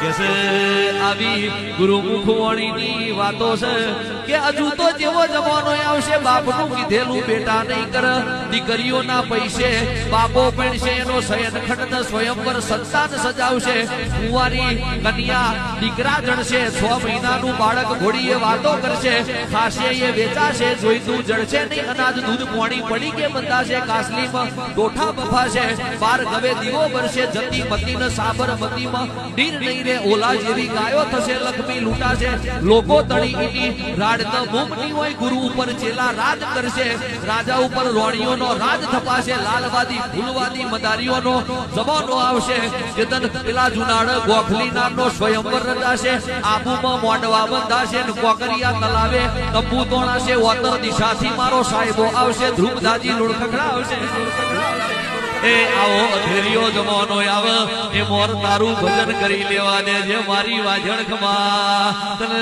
કે આવી ગુરુમુખવાણીની વાતો છે કે હજુ તો જેવો જમાનો આવશે બાપનું કીધેલું બેટા નહીં કર દીકરીઓના પૈસે બાપો પડશે એનો શયનખંડ સ્વયંવર સંતાન સજાવશે કુંવારી કન્યા દીકરા જણશે 6 મહિનાનું બાળક ઘોડીએ વાતો કરશે ખાશે એ વેચાશે જોઈતું જળશે નહીં અનાજ દૂધ પાણી પડી કે બંધાશે કાસલીમાં ટોઠા બફાશે બાર ગવે દીવો બરશે જતી મતીને સાબરમતીમાં નીર નહીં રે ઓલા જેવી ગાયો થશે લક્ષ્મી લૂંટાશે લોકો તળી ઈટી રાડ મૂકની હોય ગુરુ ઉપર ચેલા રાજ કરશે રાજા ઉપર રોણીઓનો રાજ થપાશે લાલવાદી ફૂલવાદી મદારીઓનો જમાનો આવશે ચેતન પેલા જુનાડ ગોખલી નામનો સ્વયંવર રચાશે આબુમાં મોડવા બંધાશે ને કોકરિયા તલાવે તંબુ તોણાશે ઓતર દિશાથી મારો સાહેબો આવશે ધ્રુપદાજી લુણખખડા આવશે એ આવો અધેરિયો જમાનો આવે એ મોર તારું ભજન કરી લેવા દે જે મારી વાજણ ખમા